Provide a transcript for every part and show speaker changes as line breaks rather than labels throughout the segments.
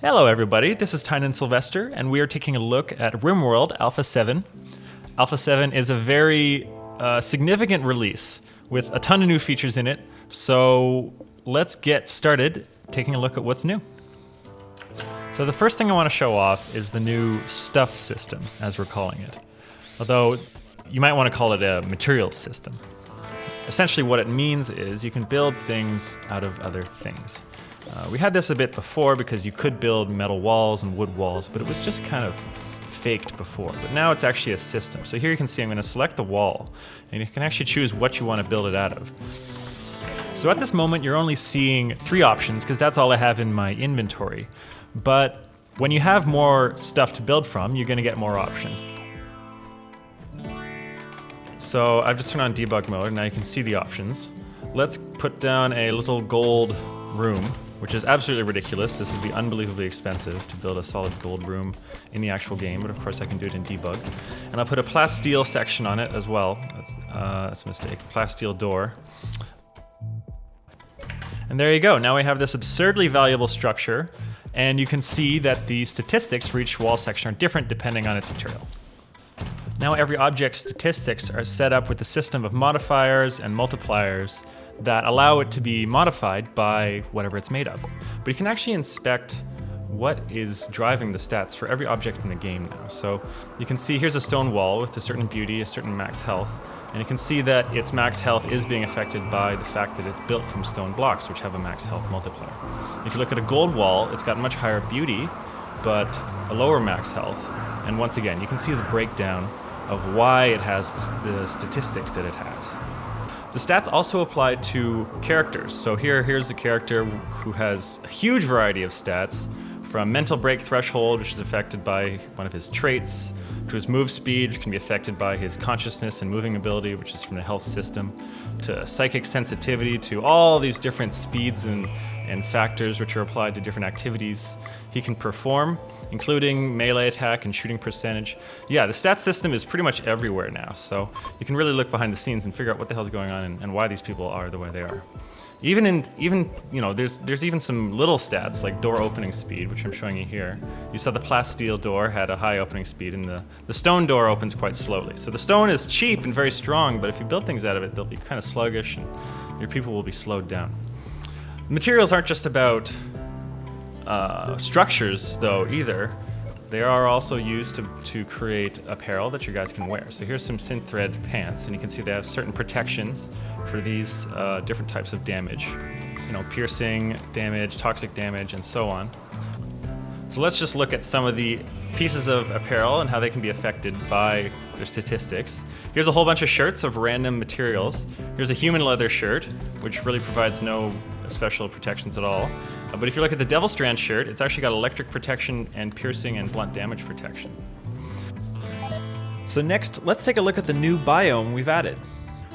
Hello everybody, this is Tynan Sylvester, and we are taking a look at RimWorld Alpha 7. Alpha 7 is a very significant release with a ton of new features in it, so let's get started taking a look at what's new. So the first thing I want to show off is the new stuff system, as we're calling it. Although you might want to call it a materials system. Essentially what it means is you can build things out of other things. We had this a bit before because you could build metal walls and wood walls, but it was just kind of faked before. But now it's actually a system. So here you can see I'm going to select the wall, and you can actually choose what you want to build it out of. So at this moment you're only seeing 3 options because that's all I have in my inventory. But when you have more stuff to build from, you're going to get more options. So I've just turned on debug mode, and now you can see the options. Let's put down a little gold room, which is absolutely ridiculous. This would be unbelievably expensive to build a solid gold room in the actual game, but of course I can do it in debug. And I'll put a plasteel section on it as well. That's a mistake. Plasteel door. And there you go. Now we have this absurdly valuable structure, and you can see that the statistics for each wall section are different depending on its material. Now every object's statistics are set up with a system of modifiers and multipliers that allow it to be modified by whatever it's made of. But you can actually inspect what is driving the stats for every object in the game now. So you can see here's a stone wall with a certain beauty, a certain max health, and you can see that its max health is being affected by the fact that it's built from stone blocks, which have a max health multiplier. If you look at a gold wall, it's got much higher beauty, but a lower max health. And once again, you can see the breakdown of why it has the statistics that it has. The stats also apply to characters. So here's a character who has a huge variety of stats, from mental break threshold, which is affected by one of his traits, to his move speed, which can be affected by his consciousness and moving ability, which is from the health system, to psychic sensitivity, to all these different speeds and factors which are applied to different activities he can perform, including melee attack and shooting percentage. Yeah, the stats system is pretty much everywhere now, so you can really look behind the scenes and figure out what the hell's going on and why these people are the way they are. Even you know, there's even some little stats like door opening speed, which I'm showing you here. You saw the plasteel door had a high opening speed, and the stone door opens quite slowly. So the stone is cheap and very strong, but if you build things out of it, they'll be kind of sluggish, and your people will be slowed down. Materials aren't just about structures, though, either. They are also used to create apparel that you guys can wear. So here's some synth thread pants, and you can see they have certain protections for these different types of damage. You know, piercing damage, toxic damage, and so on. So let's just look at some of the pieces of apparel and how they can be affected by their statistics. Here's a whole bunch of shirts of random materials. Here's a human leather shirt, which really provides no special protections at all. But if you look at the Devil Strand shirt, it's actually got electric protection and piercing and blunt damage protection. So next, let's take a look at the new biome we've added.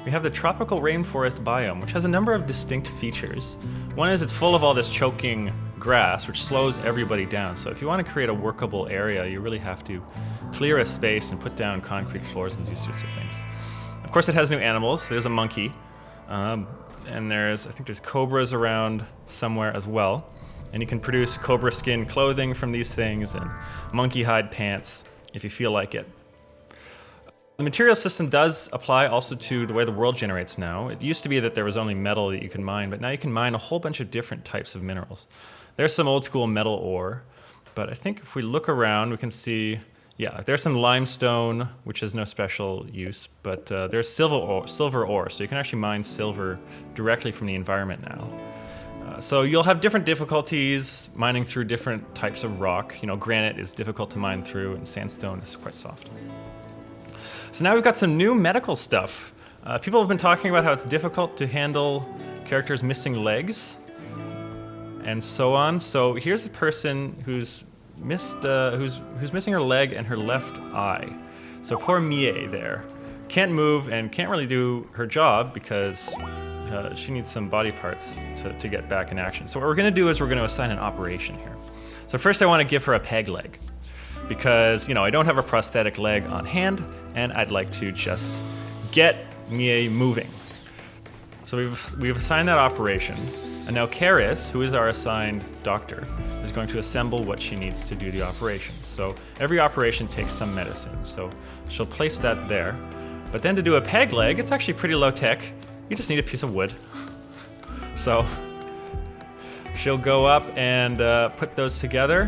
We have the tropical rainforest biome, which has a number of distinct features. One is it's full of all this choking grass, which slows everybody down. So if you want to create a workable area, you really have to clear a space and put down concrete floors and do sorts of things. Of course, it has new animals. There's a monkey. And I think there's cobras around somewhere as well. And you can produce cobra skin clothing from these things and monkey hide pants if you feel like it. The material system does apply also to the way the world generates now. It used to be that there was only metal that you could mine, but now you can mine a whole bunch of different types of minerals. There's some old school metal ore, but I think if we look around, we can see, yeah, there's some limestone, which has no special use, but there's silver ore, so you can actually mine silver directly from the environment now. So you'll have different difficulties mining through different types of rock. You know, granite is difficult to mine through, and sandstone is quite soft. So now we've got some new medical stuff. People have been talking about how it's difficult to handle characters missing legs, and so on. So here's a person who's missing her leg and her left eye. So poor Mie there. Can't move and can't really do her job because she needs some body parts to get back in action. So what we're gonna do is we're gonna assign an operation here. So first I wanna give her a peg leg because, you know, I don't have a prosthetic leg on hand and I'd like to just get Mie moving. So we've assigned that operation. And now Karis, who is our assigned doctor, is going to assemble what she needs to do the operation. So every operation takes some medicine. So she'll place that there. But then to do a peg leg, it's actually pretty low tech. You just need a piece of wood. So she'll go up and put those together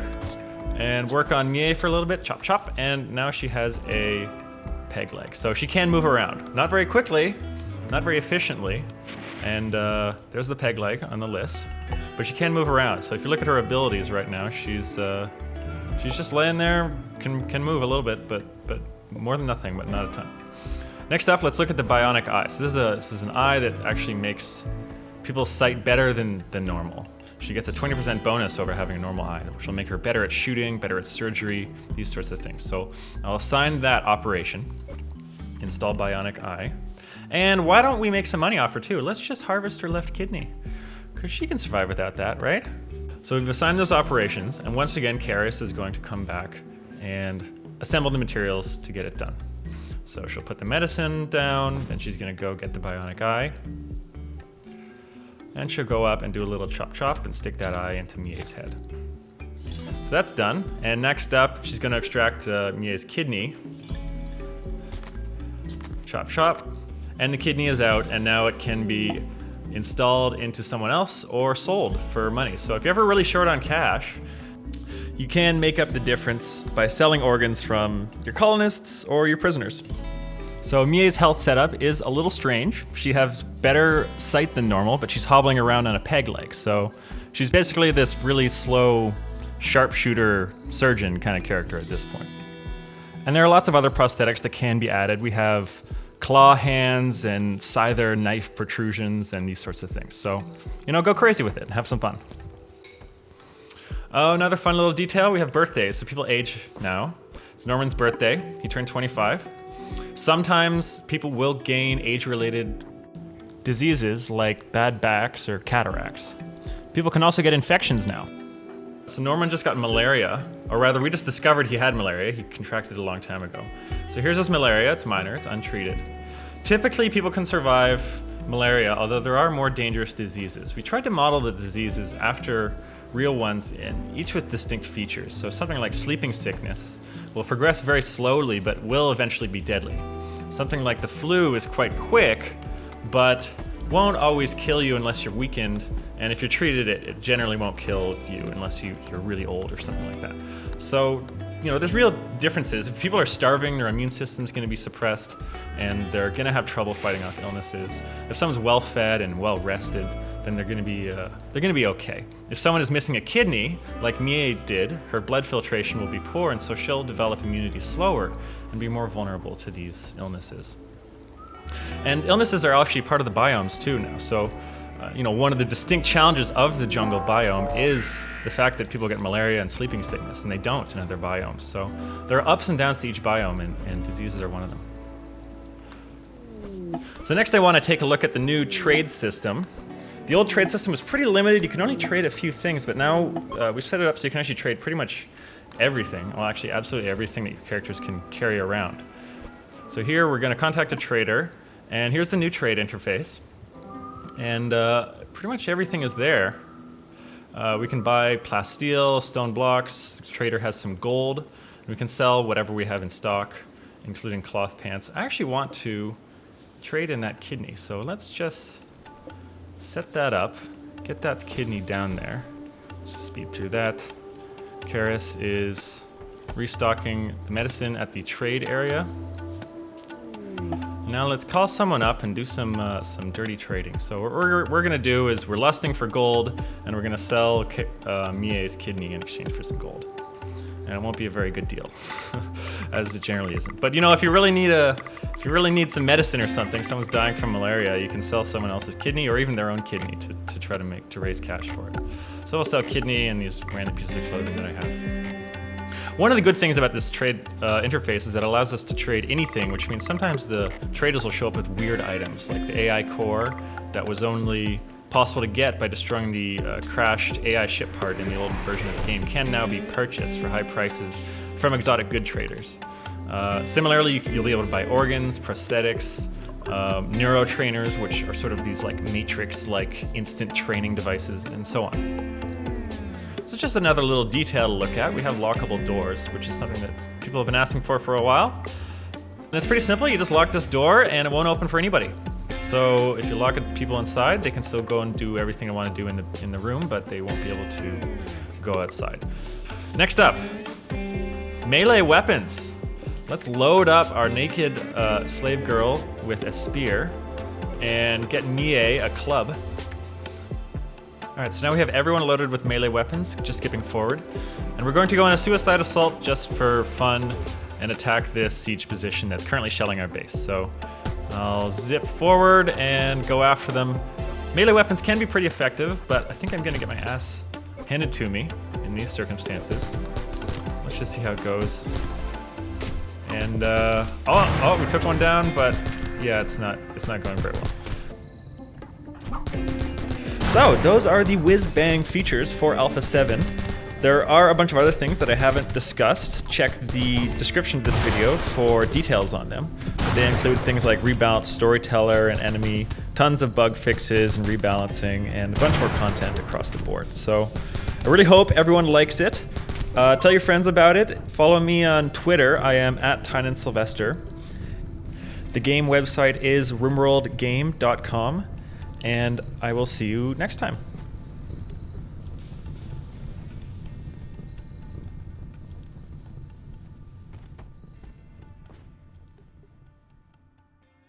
and work on Mie for a little bit, chop chop, and now she has a peg leg. So she can move around. Not very quickly, not very efficiently, and there's the peg leg on the list. But she can move around, so if you look at her abilities right now, she's just laying there, can move a little bit, but more than nothing, but not a ton. Next up, let's look at the Bionic Eyes. So this is an eye that actually makes people's sight better than normal. She gets a 20% bonus over having a normal eye, which will make her better at shooting, better at surgery, these sorts of things. So I'll assign that operation, install Bionic Eye. And why don't we make some money off her too? Let's just harvest her left kidney, because she can survive without that, right? So we've assigned those operations, and once again, Karis is going to come back and assemble the materials to get it done. So she'll put the medicine down, then she's gonna go get the Bionic Eye. And she'll go up and do a little chop chop and stick that eye into Mie's head. So that's done. And next up, she's gonna extract Mie's kidney. Chop chop. And the kidney is out, and now it can be installed into someone else or sold for money. So if you're ever really short on cash, you can make up the difference by selling organs from your colonists or your prisoners. So Mie's health setup is a little strange. She has better sight than normal, but she's hobbling around on a peg leg. So she's basically this really slow sharpshooter surgeon kind of character at this point. And there are lots of other prosthetics that can be added. We have claw hands and scyther knife protrusions and these sorts of things. So, go crazy with it and have some fun. Oh, another fun little detail, we have birthdays. So people age now. It's Norman's birthday. He turned 25. Sometimes people will gain age-related diseases like bad backs or cataracts. People can also get infections now. So Norman just got malaria, or rather we just discovered he had malaria. He contracted it a long time ago. So here's his malaria, it's minor, it's untreated. Typically people can survive malaria, although there are more dangerous diseases. We tried to model the diseases after real ones, each with distinct features. So something like sleeping sickness will progress very slowly, but will eventually be deadly. Something like the flu is quite quick, but won't always kill you unless you're weakened, and if you're treated, it generally won't kill you unless you're really old or something like that. So, there's real differences. If people are starving, their immune system's gonna be suppressed, and they're gonna have trouble fighting off illnesses. If someone's well-fed and well-rested, then they're gonna be okay. If someone is missing a kidney, like Mie did, her blood filtration will be poor, and so she'll develop immunity slower and be more vulnerable to these illnesses. And illnesses are actually part of the biomes too now. So, one of the distinct challenges of the jungle biome is the fact that people get malaria and sleeping sickness, and they don't in other biomes. So there are ups and downs to each biome, and diseases are one of them. So next I want to take a look at the new trade system. The old trade system was pretty limited. You could only trade a few things, but now we've set it up so you can actually trade pretty much everything. Well, actually, absolutely everything that your characters can carry around. So here we're going to contact a trader, and here's the new trade interface. And pretty much everything is there. We can buy plasteel, stone blocks. The trader has some gold. And we can sell whatever we have in stock, including cloth pants. I actually want to trade in that kidney, so let's just set that up, get that kidney down there. Let's speed through that. Karis is restocking the medicine at the trade area. Now let's call someone up and do some dirty trading. So what we're gonna do is we're lusting for gold, and we're gonna sell Mie's kidney in exchange for some gold. And it won't be a very good deal, as it generally isn't. But if you really need some medicine or something, someone's dying from malaria, you can sell someone else's kidney or even their own kidney to try to raise cash for it. So I'll sell kidney and these random pieces of clothing that I have. One of the good things about this trade interface is that it allows us to trade anything, which means sometimes the traders will show up with weird items, like the AI core that was only possible to get by destroying the crashed AI ship part in the old version of the game, can now be purchased for high prices from exotic good traders. Similarly, you'll be able to buy organs, prosthetics, neurotrainers, which are sort of these like matrix-like instant training devices, and so on. So just another little detail to look at. We have lockable doors, which is something that people have been asking for a while. And it's pretty simple. You just lock this door and it won't open for anybody. So if you lock people inside, they can still go and do everything they want to do in the room, but they won't be able to go outside. Next up, melee weapons. Let's load up our naked slave girl with a spear and get Nie a club. All right, so now we have everyone loaded with melee weapons, just skipping forward. And we're going to go on a suicide assault just for fun and attack this siege position that's currently shelling our base. So I'll zip forward and go after them. Melee weapons can be pretty effective, but I think I'm gonna get my ass handed to me in these circumstances. Let's just see how it goes. And oh, we took one down, but yeah, it's not going very well. So those are the whiz-bang features for Alpha 7. There are a bunch of other things that I haven't discussed. Check the description of this video for details on them. They include things like rebalance storyteller and enemy, tons of bug fixes and rebalancing, and a bunch more content across the board. So I really hope everyone likes it. Tell your friends about it. Follow me on Twitter. I am at TynanSylvester. The game website is RimWorldGame.com. And I will see you next time.